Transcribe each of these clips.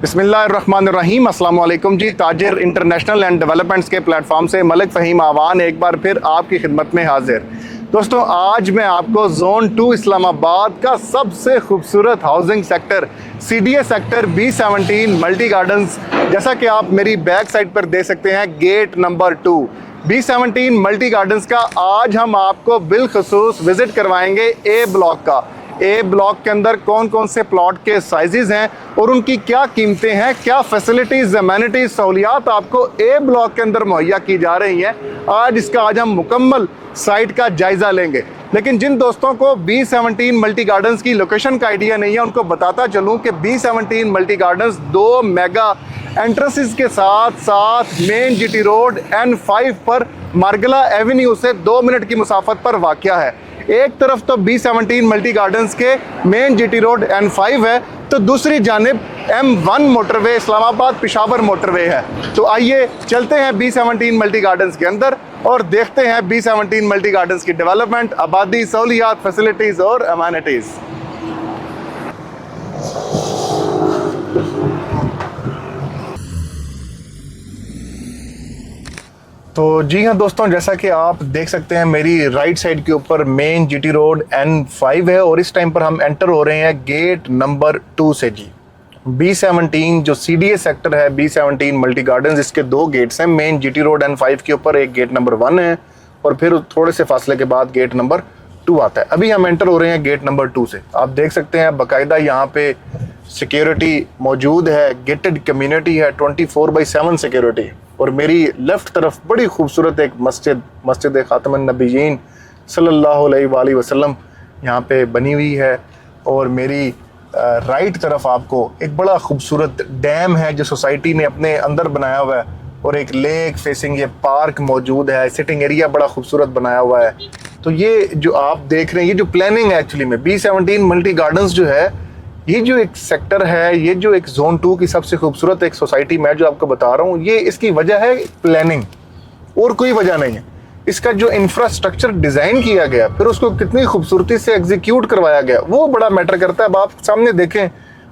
बिस्मिल्लाहिर्रहमानिर्रहीम। अस्सलाम वालेकुम जी। ताजिर इंटरनेशनल एंड डेवलपमेंट्स के प्लेटफॉर्म से मलिक फ़हीम आवान एक बार फिर आपकी खिदमत में हाजिर। दोस्तों, आज मैं आपको जोन 2 इस्लामाबाद का सबसे खूबसूरत housing sector CDA sector B17 multi gardens, जैसा कि आप मेरी बैक साइड पर देख सकते हैं, gate number 2 B17 multi gardens का आज हम आपको बिलखसूस विज़िट करवाएंगे A ब्लॉक का। ए ब्लॉक के अंदर कौन कौन से प्लॉट के साइजेस हैं और उनकी क्या कीमतें हैं, क्या फैसिलिटीज़, एमेनिटीज़, सहूलियात आपको ए ब्लॉक के अंदर मुहैया की जा रही हैं। आज हम मुकम्मल साइट का जायज़ा लेंगे। लेकिन जिन दोस्तों को B17 मल्टी गार्डन्स की लोकेशन का आइडिया नहीं है, उनको बताता चलूँ कि B17 multi gardens 2 mega entrances के साथ साथ मेन GT रोड N5 पर मार्गला एवेन्यू से 2 मिनट की मुसाफत पर वाक़या है। एक तरफ तो B17 मल्टी गार्डन्स के मेन GT रोड N5 है, तो दूसरी जानिब M1 motorway Islamabad Peshawar motorway है। तो आइए चलते हैं B17 मल्टी गार्डन्स के अंदर और देखते हैं B17 मल्टी गार्डन्स की डेवलपमेंट, आबादी, सहूलियात, फैसिलिटीज़ और अमेनिटीज़। तो जी हाँ दोस्तों, जैसा कि आप देख सकते हैं मेरी राइट साइड के ऊपर मेन GT रोड N5 है और इस टाइम पर हम एंटर हो रहे हैं गेट नंबर 2 से। जी B17 जो CDA सेक्टर है, B17 मल्टी गार्डन्स, इसके 2 गेट्स हैं। मेन GT रोड N5 के ऊपर एक गेट नंबर 1 है और फिर थोड़े से फासले के बाद गेट नंबर 2 आता है। अभी हम एंटर हो रहे हैं गेट नंबर 2 से। आप देख सकते हैं बाकायदा यहाँ पे सिक्योरिटी मौजूद है, गेटेड कम्युनिटी है, 24/7 सिक्योरिटी। और मेरी लेफ़्ट तरफ बड़ी खूबसूरत एक मस्जिद ख़ातमुन नबीयीन सल्लल्लाहु अलैहि वसल्लम यहाँ पे बनी हुई है। और मेरी राइट तरफ आपको एक बड़ा खूबसूरत डैम है जो सोसाइटी ने अपने अंदर बनाया हुआ है, और एक लेक फेसिंग ये पार्क मौजूद है, सिटिंग एरिया बड़ा खूबसूरत बनाया हुआ है। तो ये जो आप देख रहे हैं, ये जो प्लानिंग है एक्चुअली में B17 मल्टी गार्डन्स जो है, ये जो एक सेक्टर है, ये जो एक जोन 2 की सबसे खूबसूरत एक सोसाइटी मैं जो आपको बता रहा हूँ, ये इसकी वजह है प्लानिंग, और कोई वजह नहीं है। इसका जो इंफ्रास्ट्रक्चर डिज़ाइन किया गया, फिर उसको कितनी खूबसूरती से एग्जीक्यूट करवाया गया, वो बड़ा मैटर करता है। अब आप सामने देखें,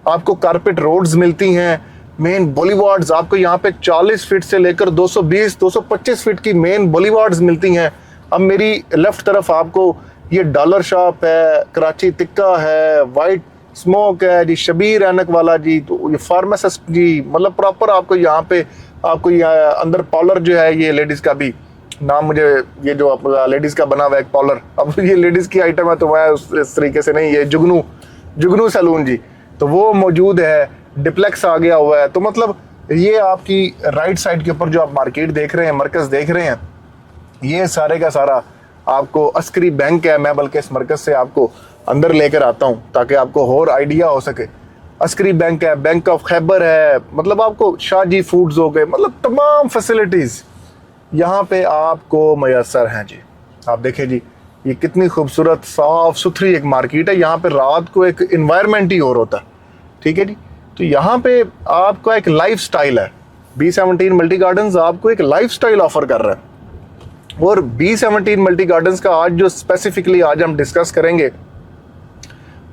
आपको कारपेट रोड्स मिलती हैं, मेन बोलीवार्ड्स आपको यहाँ पे 40 फीट से लेकर 220-225 फीट की मेन बोलीवार्ड्स मिलती हैं। अब मेरी लेफ्ट तरफ आपको ये डॉलर शॉप है, कराची टिक्का है, वाइट स्मोक है जी, शबीर ऐनक वाला जी, तो ये फार्मासिस्ट जी, मतलब प्रॉपर आपको यहाँ पे आपको यहाँ अंदर पार्लर जो है, ये लेडीज़ का भी नाम मुझे, ये जो लेडीज़ का बना हुआ है एक पार्लर, अब ये लेडीज़ की आइटम है तो वह इस तरीके से नहीं, ये जुगनू सैलून जी, तो वो मौजूद है। डिप्लेक्स आ गया हुआ है। तो मतलब ये आपकी राइट साइड के ऊपर जो आप मार्केट देख रहे हैं, मरकज़ देख रहे हैं, ये सारे का सारा आपको अस्करी बैंक है। मैं बल्कि इस मरकज़ से आपको अंदर लेकर आता हूँ ताकि आपको और आइडिया हो सके। अस्करी बैंक है, बैंक ऑफ खैबर है, मतलब आपको शाहजी फूड्स हो गए, मतलब तमाम फैसिलिटीज़ यहाँ पे आपको मैसर हैं जी। आप देखें जी, ये कितनी खूबसूरत साफ़ सुथरी एक मार्केट है। यहाँ पे रात को एक इन्वायरमेंट ही और होता है, ठीक है जी। तो यहाँ पे आपका एक लाइफ स्टाइल है। B17 मल्टी गार्डन्स आपको एक लाइफ स्टाइल ऑफर कर रहा है। और B17 मल्टी गार्डन्स का आज जो स्पेसिफिकली आज हम डिस्कस करेंगे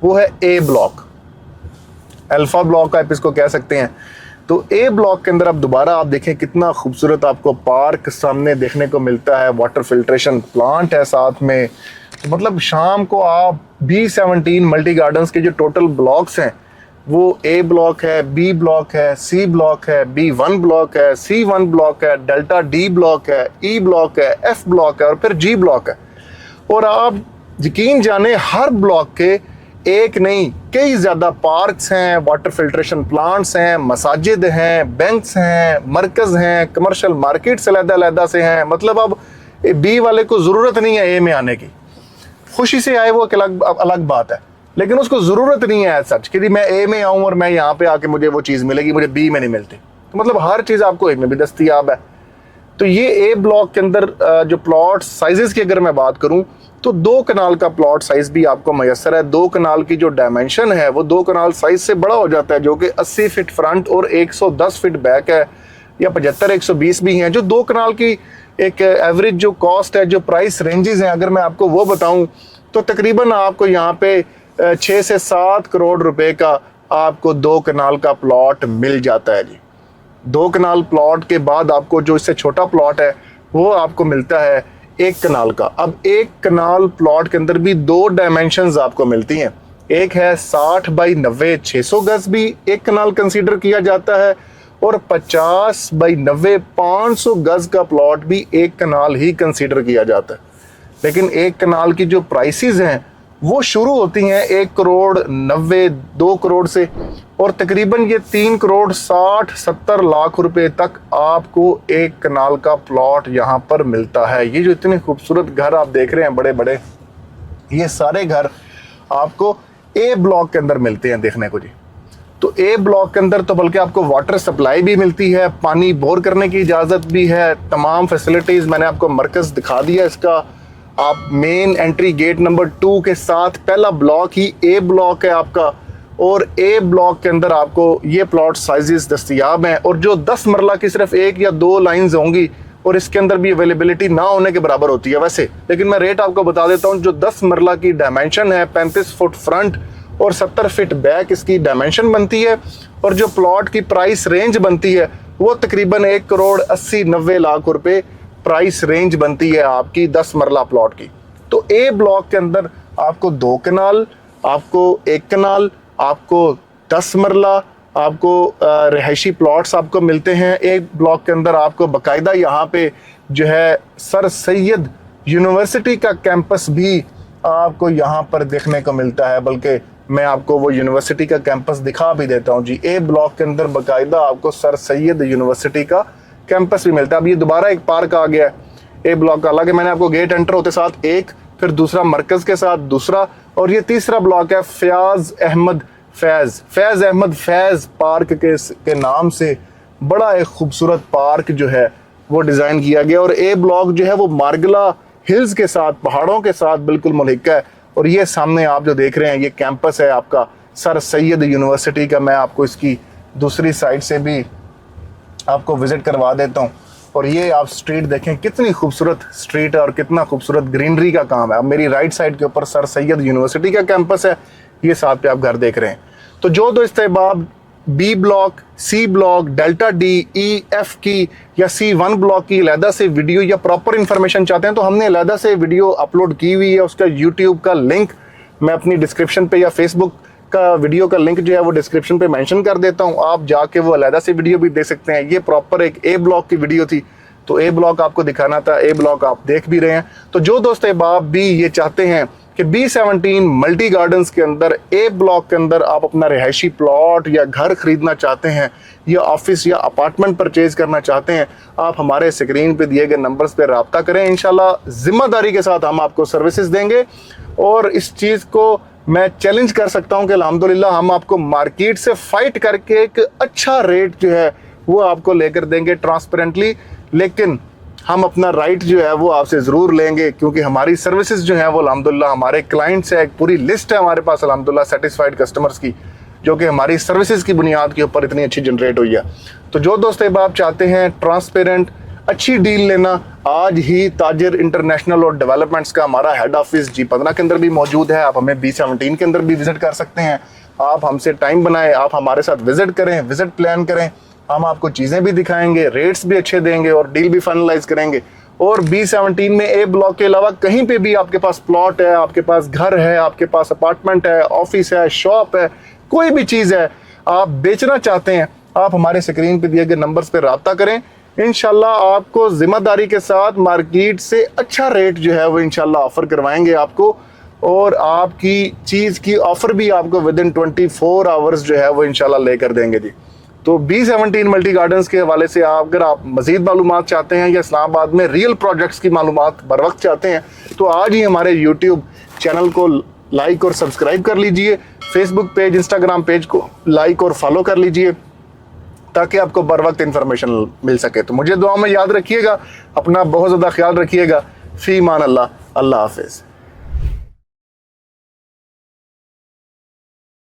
वो है A ब्लॉक, अल्फा ब्लॉक आप इसको कह सकते हैं। तो A ब्लॉक के अंदर अब दोबारा आप देखें कितना खूबसूरत आपको पार्क सामने देखने को मिलता है, वाटर फिल्ट्रेशन प्लांट है साथ में। तो मतलब शाम को आप B17 मल्टी गार्डन्स के जो टोटल ब्लॉक्स हैं, वो A ब्लॉक है, B ब्लॉक है, C ब्लॉक है, B1 ब्लॉक है, C1 ब्लॉक है, डेल्टा D ब्लॉक है, E ब्लॉक है, F ब्लॉक है और फिर G ब्लॉक है। और आप यकीन जाने, हर ब्लॉक के एक नहीं कई ज़्यादा पार्क्स हैं, वाटर फिल्ट्रेशन प्लांट्स हैं, मसाजिद हैं, बैंक्स हैं, मरकज़ हैं, कमर्शियल मार्केट्स अलग-अलग से हैं। मतलब अब B वाले को ज़रूरत नहीं है A में आने की, खुशी से आए वो एक अलग बात है, लेकिन उसको ज़रूरत नहीं है सच कि मैं A में आऊँ और मैं यहाँ पे आके मुझे वो चीज़ मिलेगी, मुझे B में नहीं मिलती। तो मतलब हर चीज़ आपको A में भी दस्तयाब है। तो ये A ब्लॉक के अंदर जो प्लॉट साइजेस की अगर मैं बात करूँ, तो 2 कनाल का प्लॉट साइज़ भी आपको मैसर है। 2 कनाल की जो डायमेंशन है वो 2 कनाल साइज़ से बड़ा हो जाता है, जो कि 80 फीट फ्रंट और 110 फीट बैक है, या 75-120 भी हैं। जो 2 कनाल की एक एवरेज जो कॉस्ट है, जो प्राइस रेंजेस हैं, अगर मैं आपको वो बताऊं, तो तकरीबन आपको यहाँ पे 6 से 7 करोड़ रुपए का आपको 2 कनाल का प्लॉट मिल जाता है जी। 2 कनाल प्लॉट के बाद आपको जो इससे छोटा प्लॉट है वो आपको मिलता है 1 कनाल का। अब 1 कनाल प्लॉट के अंदर भी 2 डायमेंशंस आपको मिलती हैं। एक है 60 बाई 90 600 गज भी 1 कनाल कंसीडर किया जाता है, और 50 बाई 90 500 गज का प्लॉट भी 1 कनाल ही कंसीडर किया जाता है। लेकिन 1 कनाल की जो प्राइसेस हैं वो शुरू होती हैं 1 करोड़ 90 2 करोड़ से, और तकरीबन ये 3 करोड़ 60 70 लाख रुपए तक आपको 1 कनाल का प्लॉट यहाँ पर मिलता है। ये जो इतने खूबसूरत घर आप देख रहे हैं बड़े बड़े, ये सारे घर आपको ए ब्लॉक के अंदर मिलते हैं देखने को जी। तो ए ब्लॉक के अंदर तो बल्कि आपको वाटर सप्लाई भी मिलती है, पानी बोर करने की इजाज़त भी है, तमाम फैसिलिटीज़ मैंने आपको मरकज़ दिखा दिया इसका। आप मेन एंट्री गेट नंबर 2 के साथ पहला ब्लॉक ही ए ब्लॉक है आपका, और ए ब्लॉक के अंदर आपको ये प्लॉट साइजेस दस्तयाब हैं, और जो 10 मरला की सिर्फ 1 या 2 लाइन्स होंगी और इसके अंदर भी अवेलेबिलिटी ना होने के बराबर होती है वैसे, लेकिन मैं रेट आपको बता देता हूँ। जो 10 मरला की डायमेंशन है 35 फुट फ्रंट और 70 फीट बैक इसकी डायमेंशन बनती है, और जो प्लॉट की प्राइस रेंज बनती है वो तकरीबन 1 करोड़ 80 90 लाख रुपए प्राइस रेंज बनती है आपकी 10 मरला प्लॉट की। तो ए ब्लॉक के अंदर आपको 2 कनाल, आपको 1 कनाल, आपको 10 मरला, आपको रिहायशी प्लॉट्स आपको मिलते हैं। एक ब्लॉक के अंदर आपको बाकायदा यहाँ पे जो है सर सैयद यूनिवर्सिटी का कैंपस भी आपको यहाँ पर देखने को मिलता है, बल्कि मैं आपको वो यूनिवर्सिटी का कैंपस दिखा भी देता हूँ जी। ए ब्लॉक के अंदर बाकायदा आपको सर सैयद यूनिवर्सिटी का कैंपस भी मिलता है। अब ये दोबारा एक पार्क आ गया है ए ब्लॉक का, हालांकि मैंने आपको गेट एंटर होते साथ एक, फिर दूसरा मरकज के साथ दूसरा, और ये तीसरा ब्लॉक है फैज अहमद फैज पार्क के नाम से बड़ा एक खूबसूरत पार्क जो है वो डिज़ाइन किया गया। और ए ब्लॉक जो है वो मार्गला हिल्स के साथ, पहाड़ों के साथ बिल्कुल मुल्हिका है। और ये सामने आप जो देख रहे हैं ये कैंपस है आपका सर सैयद यूनिवर्सिटी का। मैं आपको इसकी दूसरी साइड से भी आपको विजिट करवा देता हूँ। और ये आप स्ट्रीट देखें, कितनी खूबसूरत स्ट्रीट है और कितना खूबसूरत ग्रीनरी का काम है। अब मेरी राइट साइड के ऊपर सर सैयद यूनिवर्सिटी का कैंपस है, ये साथ पे आप घर देख रहे हैं। तो जो दोस्त अहबाब B block, C block, delta D, E, F की या C1 ब्लॉक की अलहदा से वीडियो या प्रॉपर इन्फॉर्मेशन चाहते हैं तो हमने अलहदा से वीडियो अपलोड की हुई है। उसका यूट्यूब का लिंक मैं अपनी डिस्क्रिप्शन पे या फेसबुक का वीडियो का लिंक जो है वो डिस्क्रिप्शन पे मेंशन कर देता हूँ, आप जाके वो अलहदा से वीडियो भी देख सकते हैं। ये प्रॉपर एक ए ब्लॉक की वीडियो थी, तो ए ब्लॉक आपको दिखाना था, ए ब्लॉक आप देख भी रहे हैं। तो जो दोस्त अहबाब भी ये चाहते हैं कि B17 मल्टी गार्डन्स के अंदर ए ब्लॉक के अंदर आप अपना रिहायशी प्लॉट या घर खरीदना चाहते हैं या ऑफिस या अपार्टमेंट परचेज करना चाहते हैं, आप हमारे स्क्रीन पे दिए गए नंबर्स पे रब्ता करें। इंशाल्लाह जिम्मेदारी के साथ हम आपको सर्विसेज देंगे। और इस चीज़ को मैं चैलेंज कर सकता हूं कि अल्हम्दुलिल्लाह हम आपको मार्केट से फाइट करके एक अच्छा रेट जो है वो आपको लेकर देंगे ट्रांसपेरेंटली, लेकिन हम अपना राइट जो है वो आपसे ज़रूर लेंगे, क्योंकि हमारी सर्विसेज जो है वो अल्हम्दुलिल्लाह हमारे क्लाइंट्स है, एक पूरी लिस्ट है हमारे पास अल्हम्दुलिल्लाह सेटिस्फाइड कस्टमर्स की, जो कि हमारी सर्विसेज की बुनियाद के ऊपर इतनी अच्छी जनरेट हुई है। तो जो दोस्त आप चाहते हैं ट्रांसपेरेंट अच्छी डील लेना, आज ही ताजिर इंटरनेशनल और डेवलपमेंट्स का हमारा हेड ऑफिस G15 के अंदर भी मौजूद है। आप हमें B17 के अंदर भी विजिट कर सकते हैं। आप हमसे टाइम बनाएं, आप हमारे साथ विजिट करें, विजिट प्लान करें, हम आपको चीज़ें भी दिखाएंगे, रेट्स भी अच्छे देंगे और डील भी फाइनलाइज करेंगे। और B17 में ए ब्लॉक के अलावा कहीं पे भी आपके पास प्लॉट है, आपके पास घर है, आपके पास अपार्टमेंट है, ऑफिस है, शॉप है, कोई भी चीज़ है आप बेचना चाहते हैं, आप हमारे स्क्रीन पे दिए गए नंबर्स पे रब्ता करें। इंशाल्लाह आपको जिम्मेदारी के साथ मार्केट से अच्छा रेट जो है वो इंशाल्लाह ऑफर करवाएंगे आपको, और आपकी चीज़ की ऑफर भी आपको विदिन 24 आवर्स जो है वो इंशाल्लाह लेकर देंगे जी। तो B17 मल्टी गार्डन्स के हवाले से अगर आप मज़ीद मालूमात चाहते हैं या इस्लामाबाद में रियल प्रोजेक्ट्स की मालूमात बर वक्त चाहते हैं तो आज ही हमारे यूट्यूब चैनल को लाइक और सब्सक्राइब कर लीजिए, फेसबुक पेज, इंस्टाग्राम पेज को लाइक और फॉलो कर लीजिए ताकि आपको बर वक्त इन्फॉर्मेशन मिल सके। तो मुझे दुआ में याद रखिएगा, अपना बहुत ज़्यादा ख्याल रखिएगा। फ़ी मान अल्लाह, अल्लाह हाफिज़।